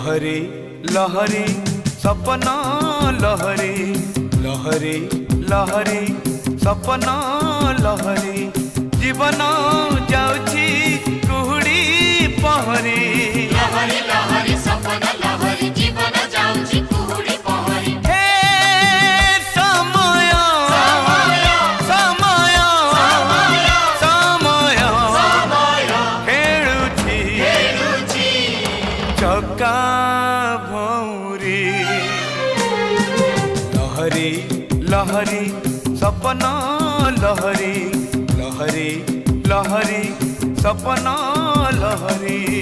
लहरी लहरी सपना लहरी लहरी लहरी सपना लहरी जीवन जाउछि कुहुड़ी पहरी लहरी लहरी सपना लहरी जीवन जाउछि कुहुड़ी पहरी हे समय समय समय खेलुछि चका भौरी लहरी लहरी सपना लहरी लहरी लहरी सपना लहरी।